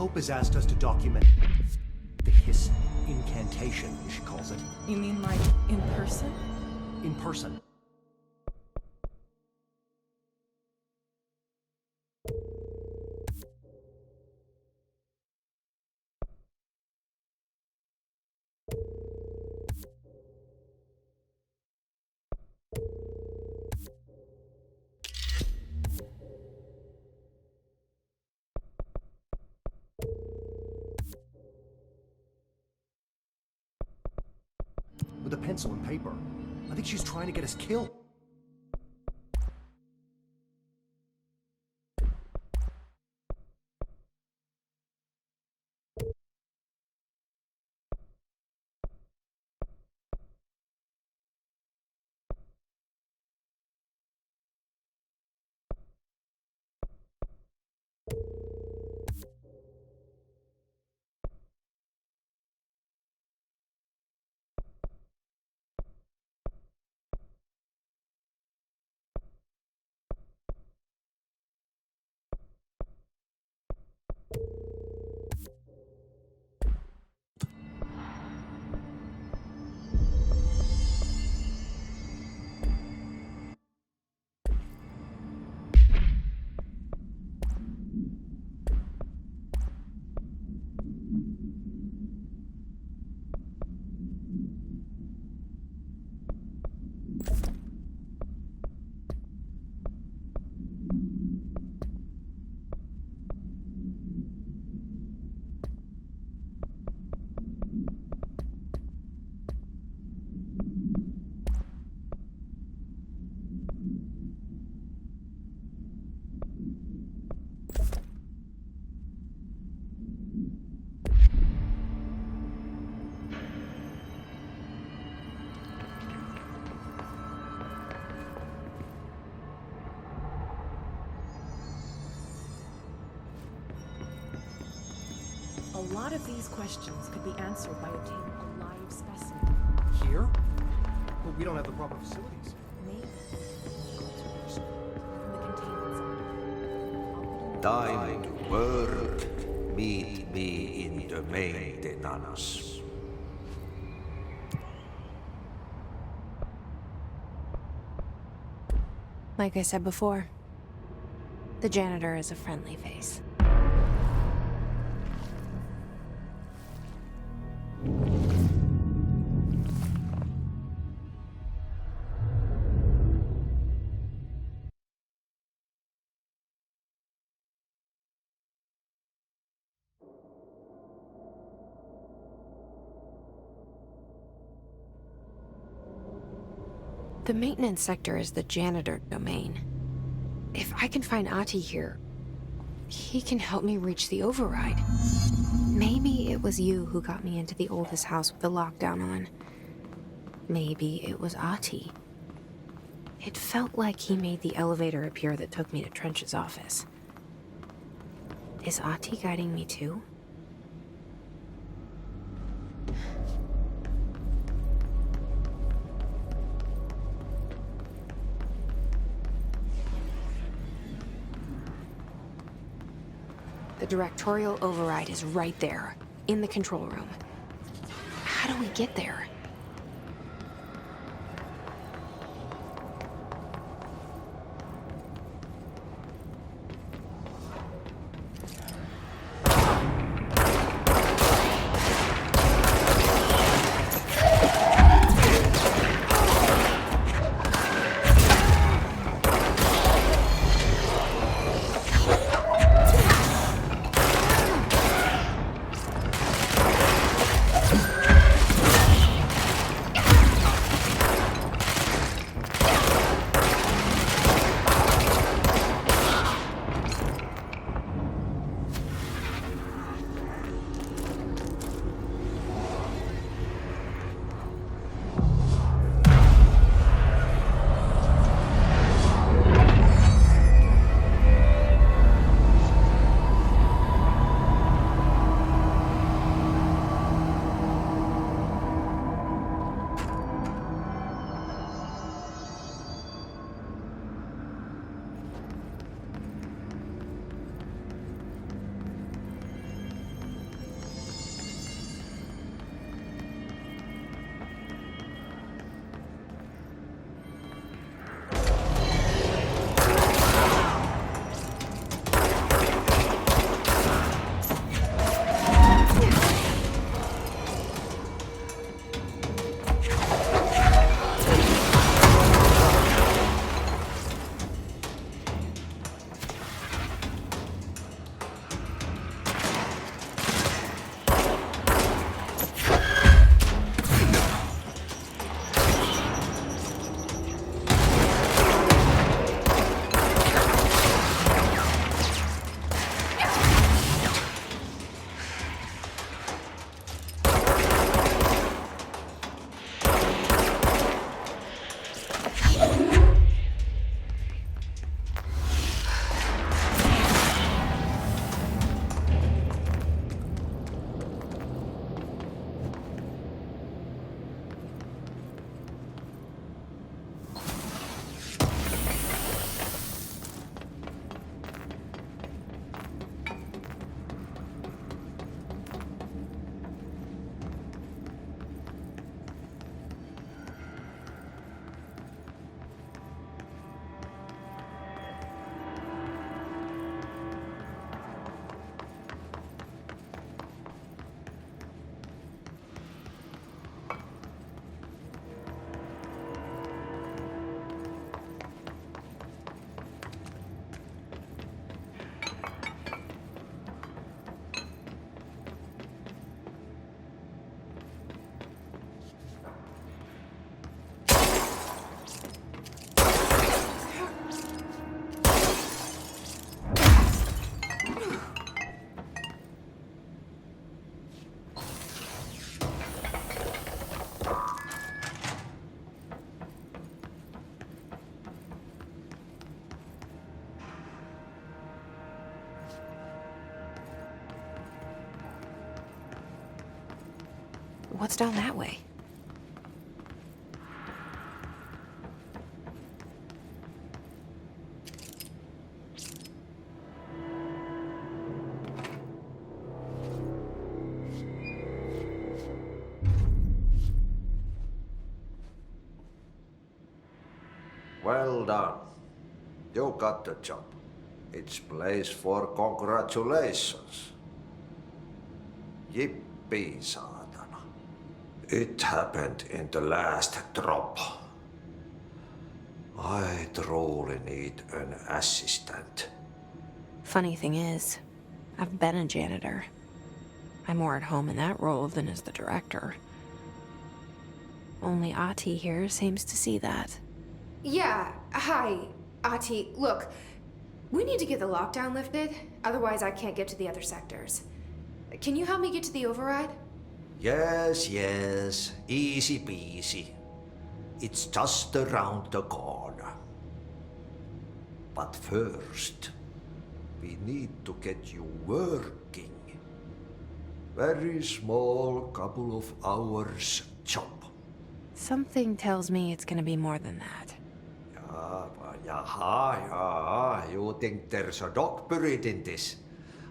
Hope has asked us to document the Hiss incantation, she calls it. You mean like in person? In person. With a pencil and paper. I think she's trying to get us killed. A lot of these questions could be answered by obtaining a live specimen. Here? But we don't have the proper facilities. Maybe. In the containment zone. Time to work. Meet me in the maintenance. Like I said before, the janitor is a friendly face. The maintenance sector is the janitor domain. If I can find Ahti here, he can help me reach the override. Maybe it was you who got me into the oldest house with the lockdown on. Maybe it was Ahti. It felt like he made the elevator appear that took me to Trench's office. Is Ahti guiding me too? The directorial override is right there, in the control room. How do we get there? What's down that way? Well done. You got the job. It's place for congratulations. Yippee, saatana. It happened in the last drop. I truly need an assistant. Funny thing is, I've been a janitor. I'm more at home in that role than as the director. Only Ahti here seems to see that. Yeah, hi, Ahti. Look, we need to get the lockdown lifted, otherwise I can't get to the other sectors. Can you help me get to the override? Yes, yes. Easy peasy. It's just around the corner. But first, we need to get you working. Very small, couple of hours job. Something tells me it's gonna be more than that. Jaha, you think there's a dog buried in this?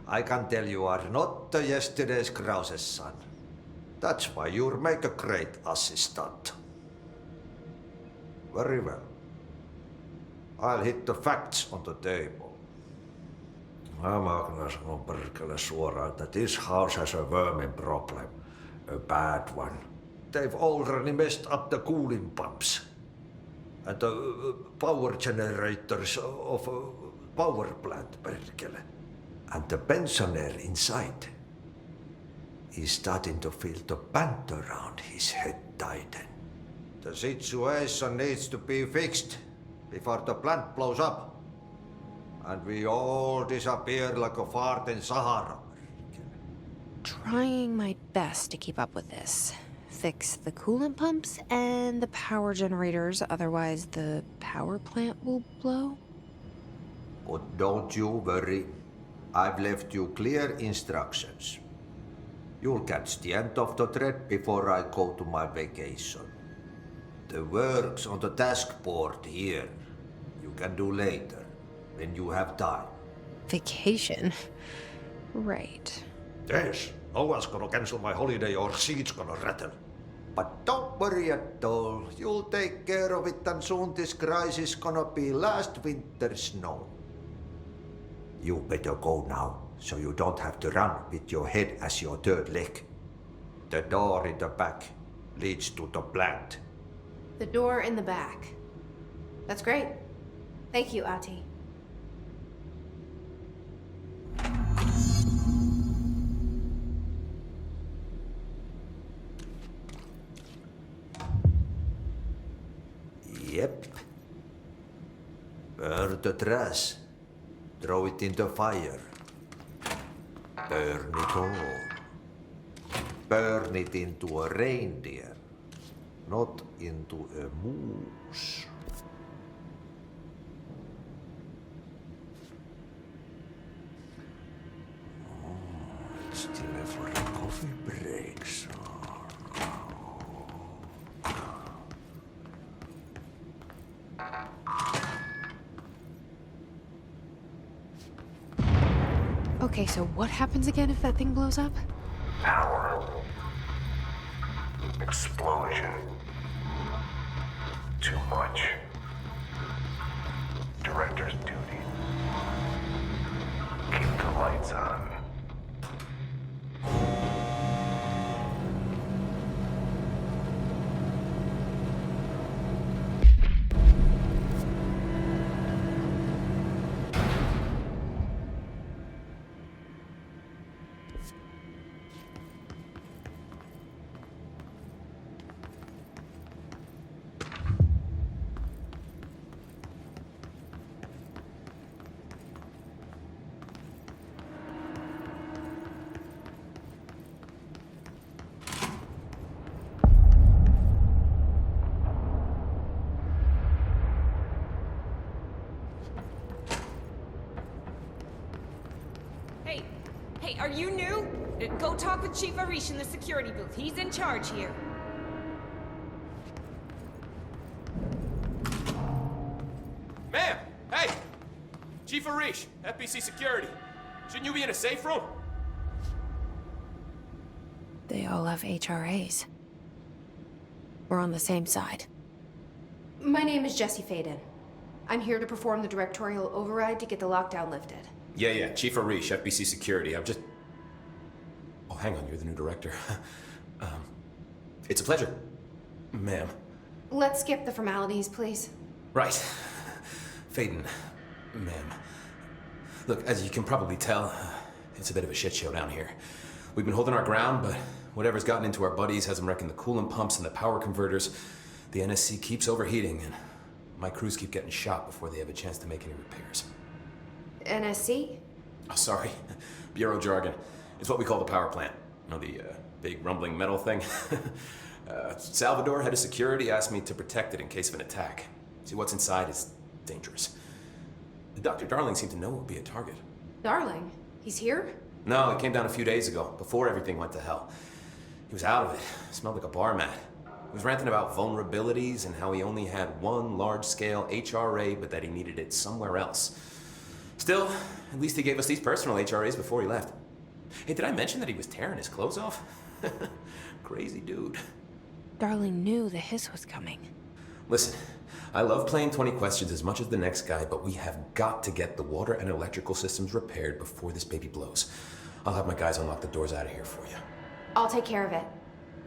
I can tell you are not the yesterday's Krause's son. That's why you'll make a great assistant. Very well. I'll hit the facts on the table. Mä kyllä sanon perkele suoraan, että this house has a vermin problem. A bad one. They've already messed up the cooling pumps. And the power generators of a power plant, perkele. And the pensioner inside is starting to feel the band around his head tighten. The situation needs to be fixed before the plant blows up. And we all disappear like a fart in Sahara. Trying my best to keep up with this. Fix the coolant pumps and the power generators, otherwise the power plant will blow. But don't you worry. I've left you clear instructions. You'll catch the end of the thread before I go to my vacation. The work's on the task board here. You can do later, when you have time. Vacation? Right. Yes, no one's gonna cancel my holiday or seat's gonna rattle. But don't worry at all. You'll take care of it and soon this crisis gonna be last winter's snow. You better go now, so you don't have to run with your head as your third leg. The door in the back leads to the plant. The door in the back. That's great. Thank you, Ahti. Yep. Burn the trash. Throw it in the fire. Burn it all. Burn it into a reindeer, not into a moose. Oh, it's still for a coffee break, so. Okay, so what happens again if that thing blows up? Power. Explosion. Too much. Director's duty. Keep the lights on. Hey, are you new? Go talk with Chief Arish in the security booth. He's in charge here. Ma'am! Hey! Chief Arish, FBC Security. Shouldn't you be in a safe room? They all have HRAs. We're on the same side. My name is Jesse Faden. I'm here to perform the directorial override to get the lockdown lifted. Yeah, Chief Arish, FBC Security. I'm just... Oh, hang on, you're the new director. It's a pleasure, ma'am. Let's skip the formalities, please. Right. Faden, ma'am. Look, as you can probably tell, it's a bit of a shit show down here. We've been holding our ground, but whatever's gotten into our buddies has them wrecking the coolant pumps and the power converters. The NSC keeps overheating, and my crews keep getting shot before they have a chance to make any repairs. NSC? Oh, sorry. Bureau jargon. It's what we call the power plant. You know, the big rumbling metal thing? Salvador, head of security, asked me to protect it in case of an attack. See, what's inside is dangerous. Dr. Darling seemed to know it would be a target. Darling? He's here? No, he came down a few days ago, before everything went to hell. He was out of it. Smelled like a bar mat. He was ranting about vulnerabilities and how he only had one large-scale HRA, but that he needed it somewhere else. Still, at least he gave us these personal HRAs before he left. Hey, did I mention that he was tearing his clothes off? Crazy dude. Darling knew the hiss was coming. Listen, I love playing 20 questions as much as the next guy, but we have got to get the water and electrical systems repaired before this baby blows. I'll have my guys unlock the doors out of here for you. I'll take care of it.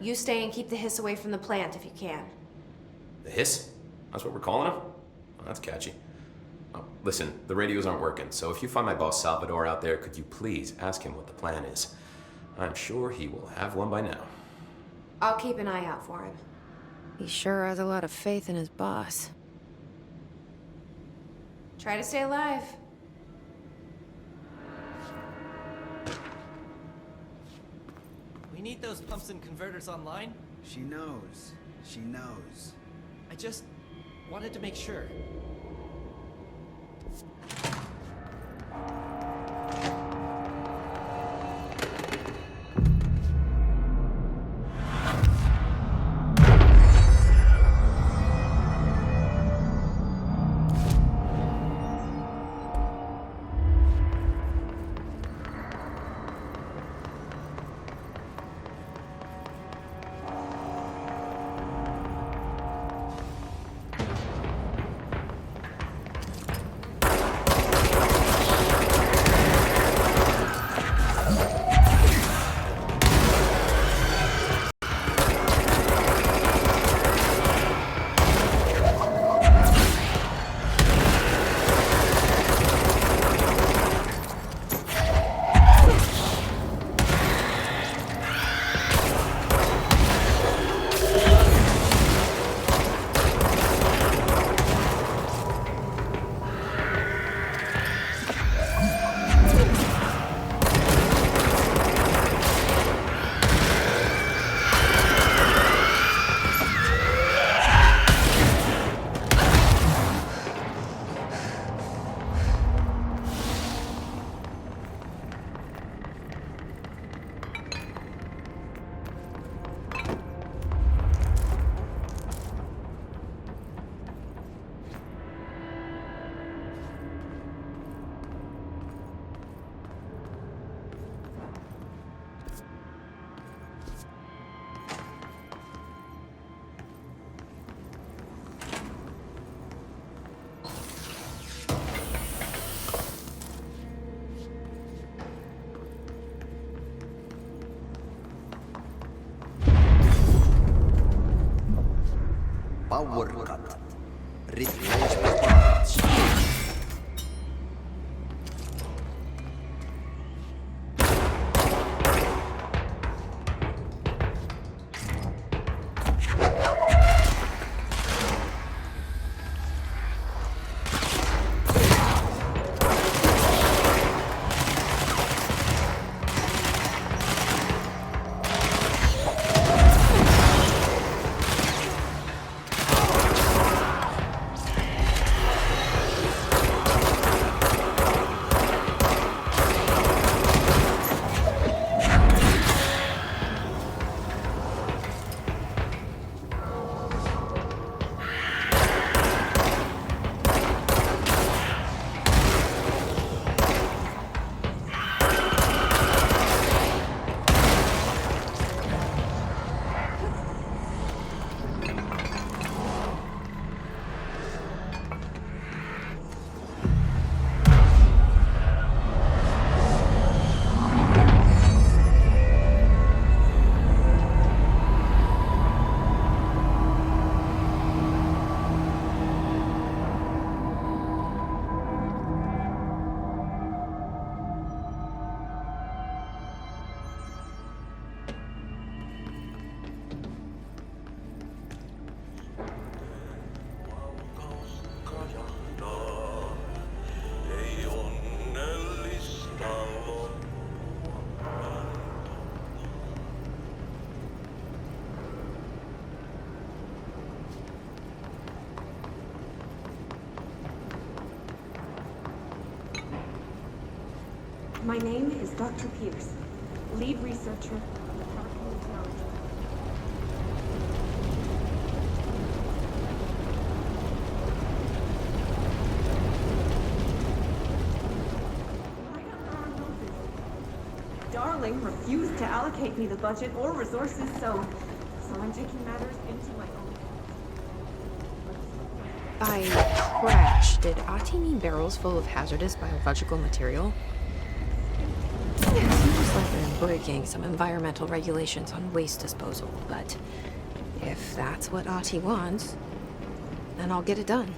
You stay and keep the hiss away from the plant if you can. The hiss? That's what we're calling him? Well, that's catchy. Oh, listen, the radios aren't working, so if you find my boss Salvador out there, could you please ask him what the plan is? I'm sure he will have one by now. I'll keep an eye out for him. He sure has a lot of faith in his boss. Try to stay alive. We need those pumps and converters online. She knows. She knows. I just wanted to make sure. Power cut. Replace parts. My name is Dr. Pierce, lead researcher of the Particle Intelligence. Darling refused to allocate me the budget or resources, so I'm taking matters into my own hands. By crash, did Ati mean barrels full of hazardous biological material? It seems like they're breaking some environmental regulations on waste disposal, but if that's what Ati wants, then I'll get it done.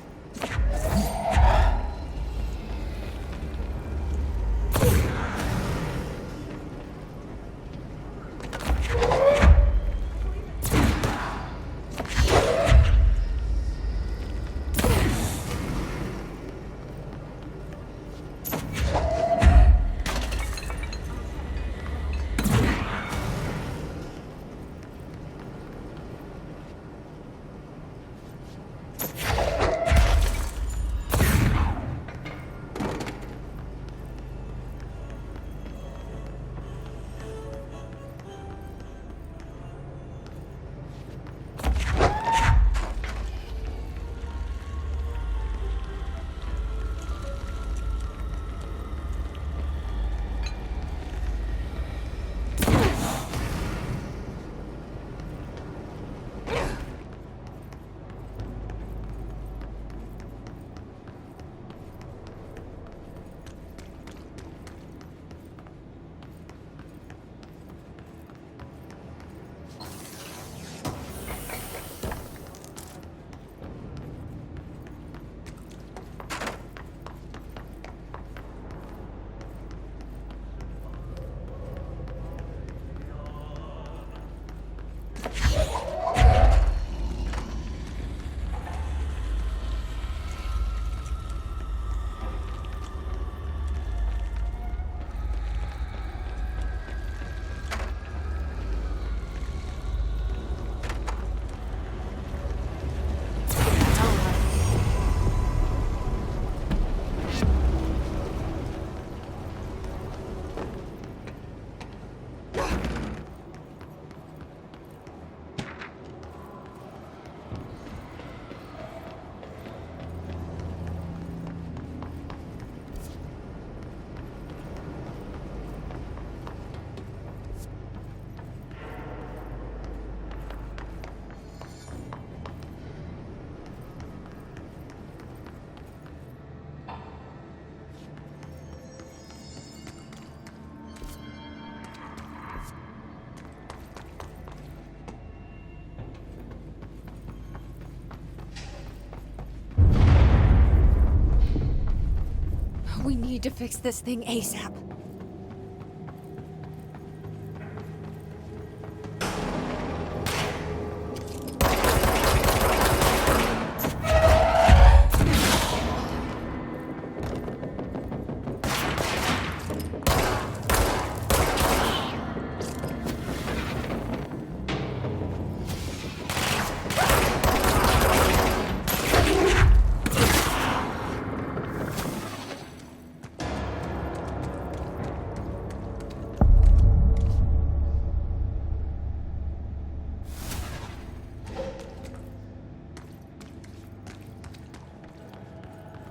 We need to fix this thing ASAP.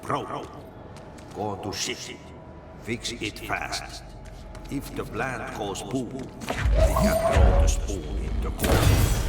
Bro, go to city. Fix it fast. If the plant goes boom, we can throw the spoon in the corner.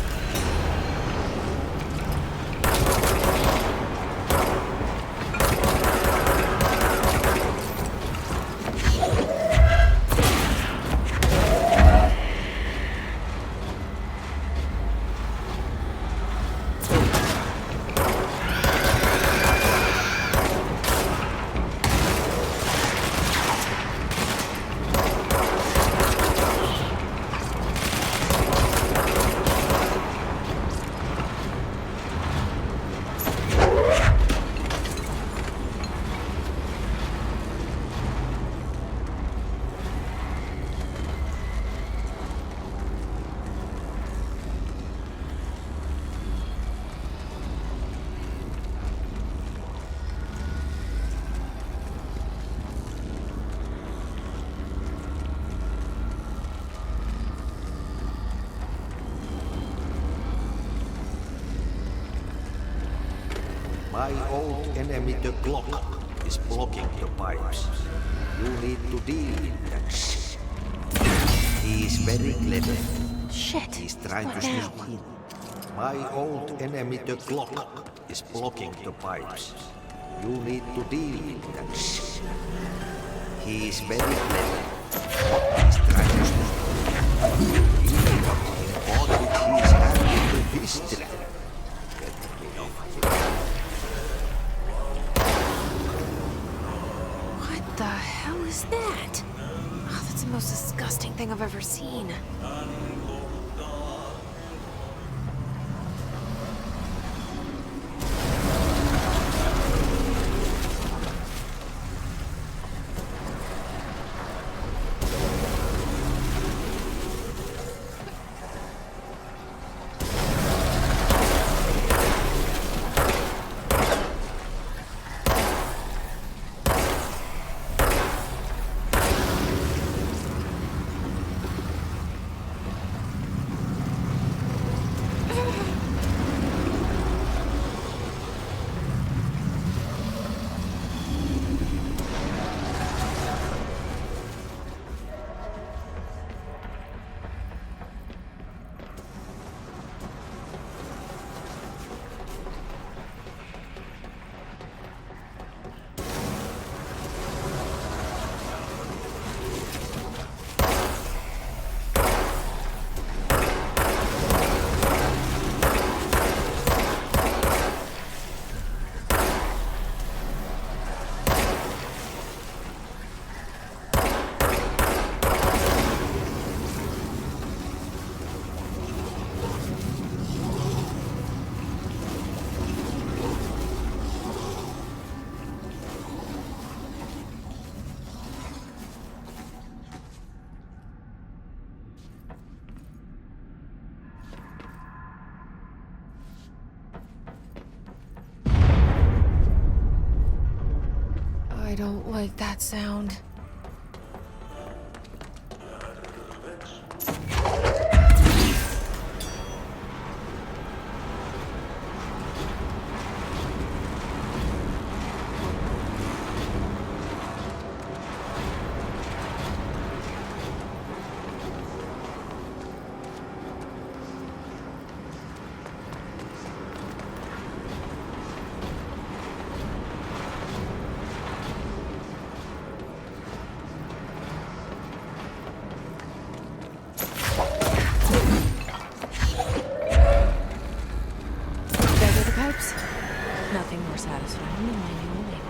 My old enemy, the clock, is blocking the pipes. You need to deal with that shit. He is very clever. Shit. He's trying What to now? sneak in. My old enemy, the clock, is blocking the pipes. You need to deal with that shit. He is very clever. He's trying to sneak in. He fought with his hand into history. Get rid of him. What the hell is that? Oh, that's the most disgusting thing I've ever seen. I don't like that sound. Nothing more satisfying than manual labor.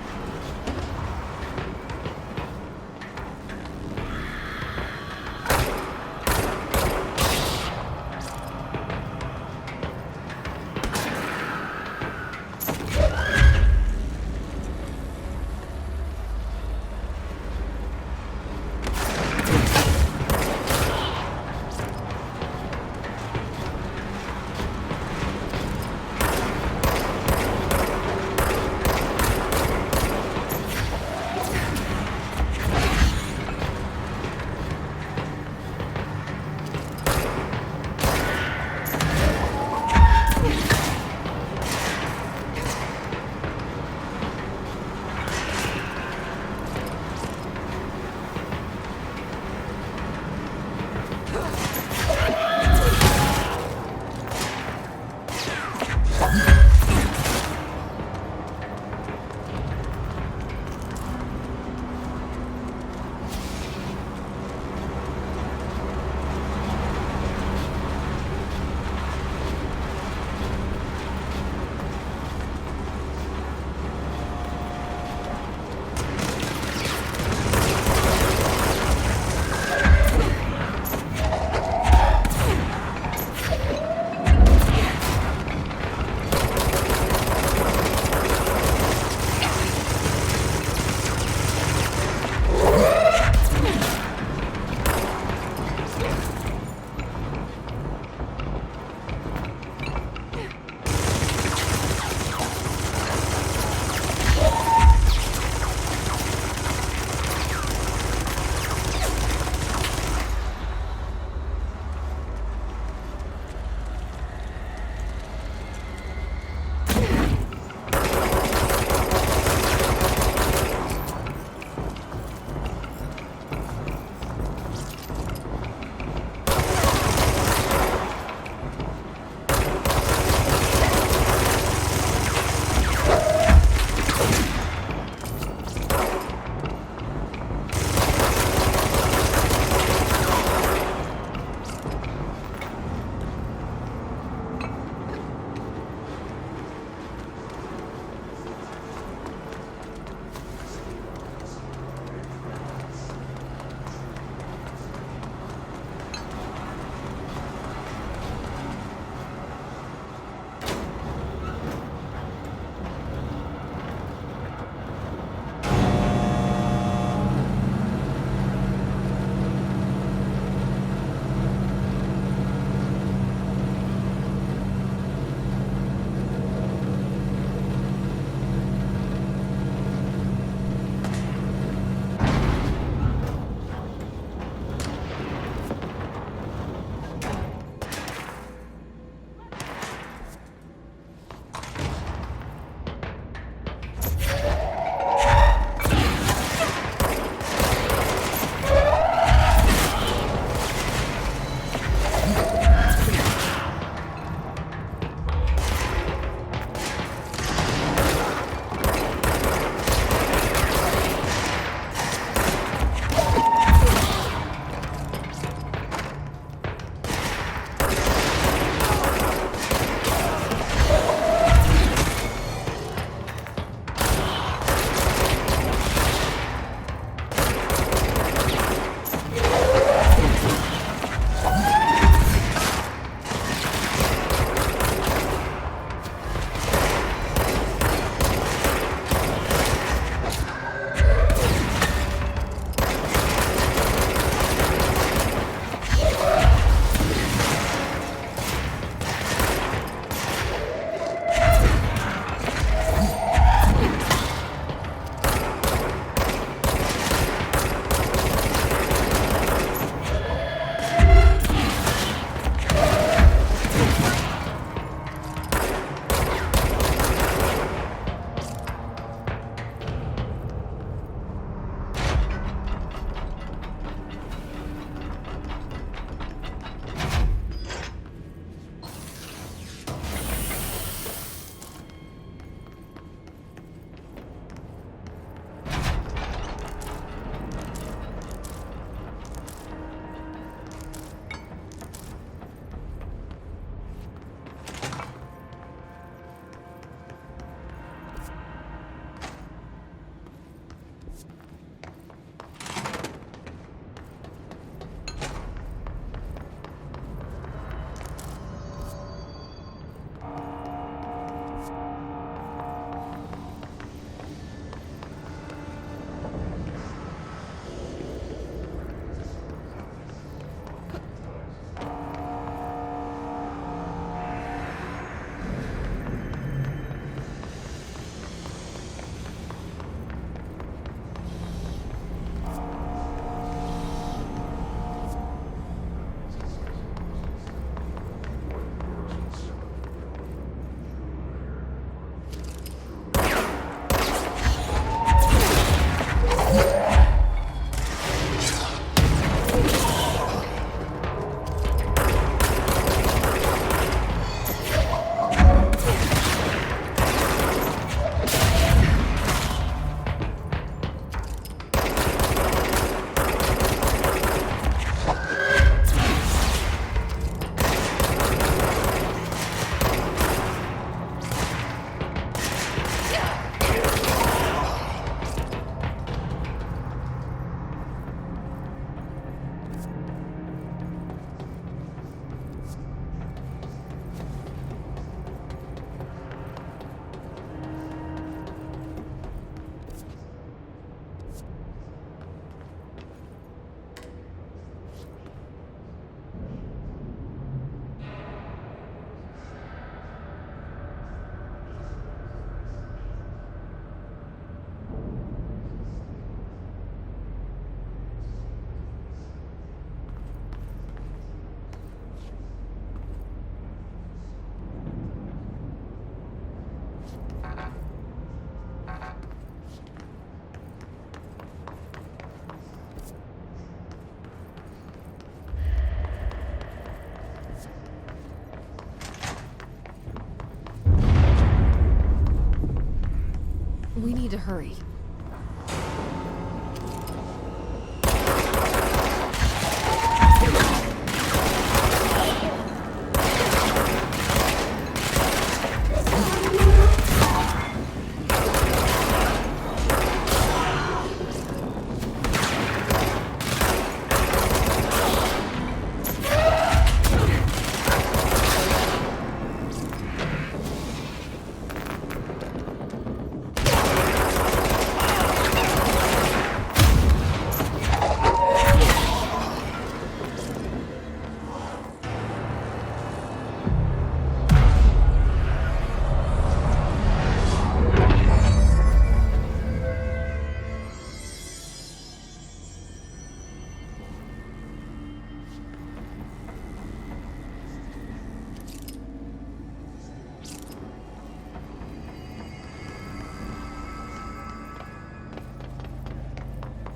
need to hurry.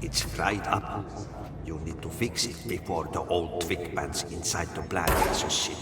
It's fried up. You need to fix it before the old twig pants inside the plant has a shit.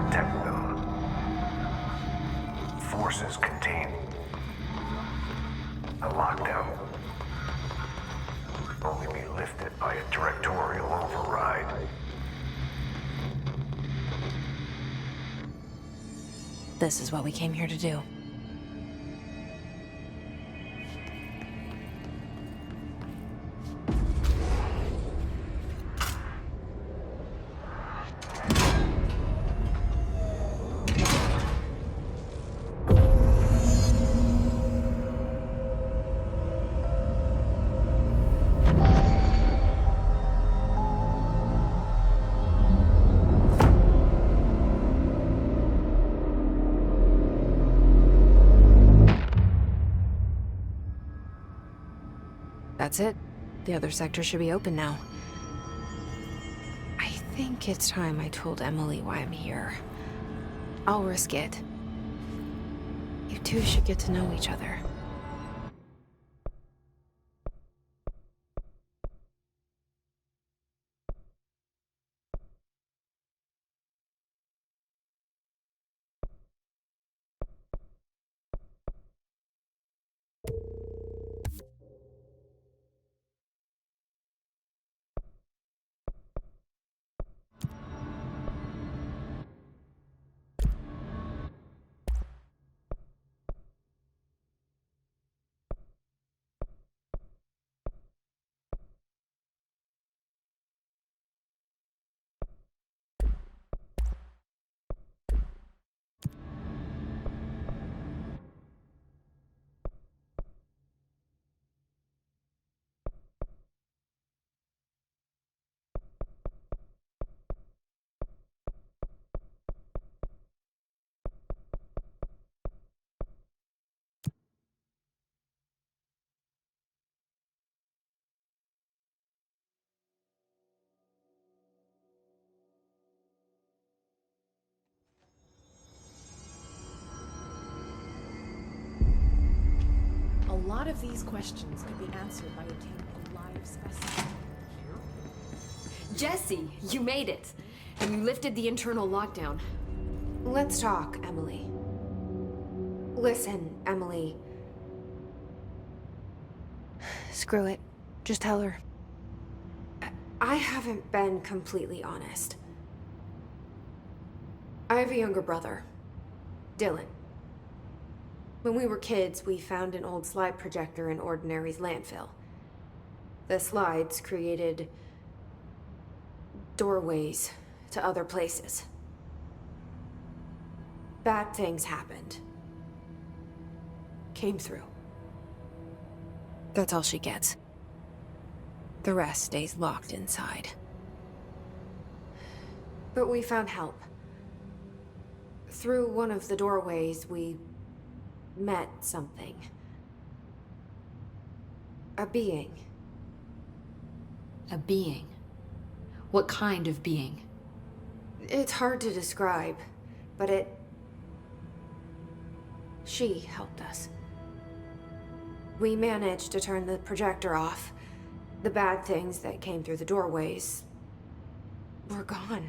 protect them. Forces contain a lockdown. Only be lifted by a directorial override. This is what we came here to do. That's it. The other sector should be open now. I think it's time I told Emily why I'm here. I'll risk it. You two should get to know each other. A lot of these questions could be answered by obtaining a live specimen. Jesse, you made it. And you lifted the internal lockdown. Let's talk, Emily. Listen, Emily. Screw it. Just tell her. I haven't been completely honest. I have a younger brother, Dylan. When we were kids, we found an old slide projector in Ordinary's landfill. The slides created doorways to other places. Bad things happened. Came through. That's all she gets. The rest stays locked inside. But we found help. Through one of the doorways, we met something. A being. A being? What kind of being? It's hard to describe, but she helped us. We managed to turn the projector off. The bad things that came through the doorways were gone.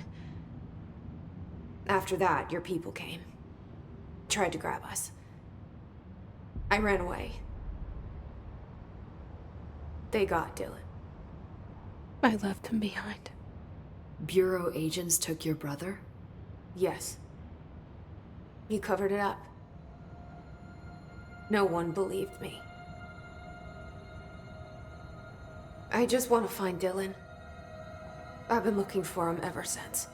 After that, your people came. Tried to grab us. I ran away. They got Dylan. I left him behind. Bureau agents took your brother? Yes. You covered it up. No one believed me. I just want to find Dylan. I've been looking for him ever since.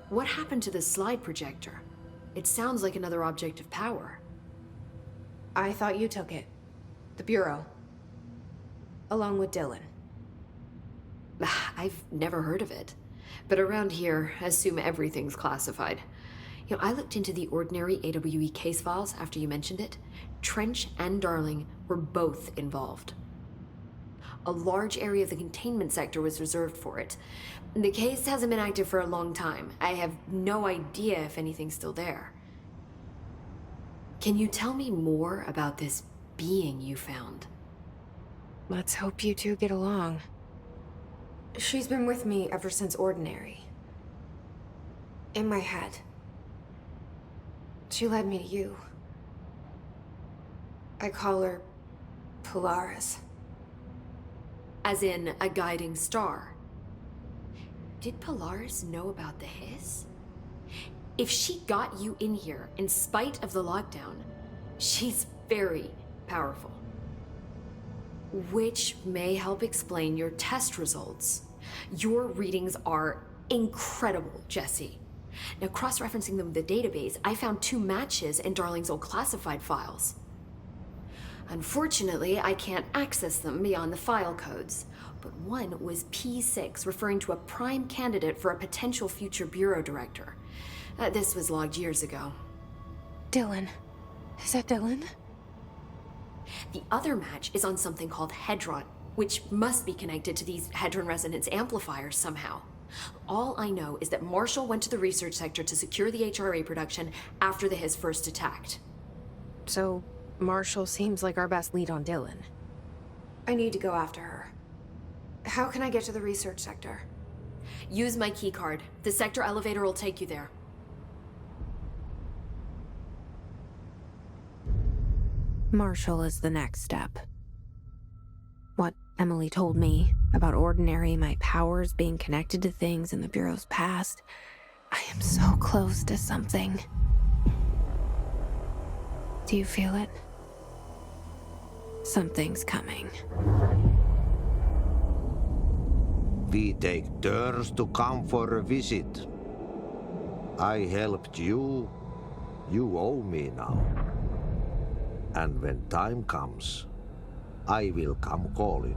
What happened to the slide projector? It sounds like another object of power. I thought you took it. The Bureau. Along with Dylan. I've never heard of it. But around here, I assume everything's classified. You know, I looked into the Ordinary AWE case files after you mentioned it. Trench and Darling were both involved. A large area of the containment sector was reserved for it. The case hasn't been active for a long time. I have no idea if anything's still there. Can you tell me more about this being you found? Let's hope you two get along. She's been with me ever since Ordinary. In my head. She led me to you. I call her Polaris. As in a guiding star. Did Polaris know about the hiss? If she got you in here in spite of the lockdown, she's very powerful. Which may help explain your test results. Your readings are incredible, Jesse. Now, cross-referencing them with the database, I found 2 matches in Darling's old classified files. Unfortunately, I can't access them beyond the file codes, but one was P6, referring to a prime candidate for a potential future bureau director. This was logged years ago. Dylan. Is that Dylan? The other match is on something called Hedron, which must be connected to these Hedron resonance amplifiers somehow. All I know is that Marshall went to the research sector to secure the HRA production after the Hiss first attacked. So, Marshall seems like our best lead on Dylan. I need to go after her. How can I get to the research sector? Use my keycard. The sector elevator will take you there. Marshall is the next step. What Emily told me about Ordinary, my powers being connected to things in the Bureau's past, I am so close to something. Do you feel it? Something's coming. We take turns to come for a visit. I helped you. You owe me now. And when time comes, I will come calling.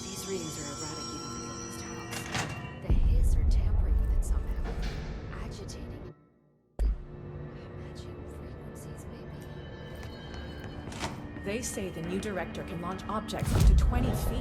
These readings are erratic even for the oldest house. The Hiss are tampering with it somehow. Agitating. Matching frequencies, maybe. They say the new director can launch objects up to 20 feet.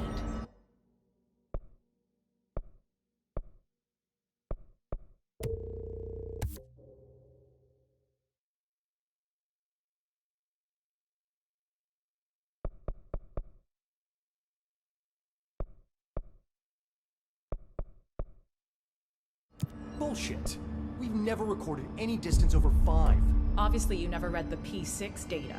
Bullshit. We've never recorded any distance over 5. Obviously, you never read the P6 data.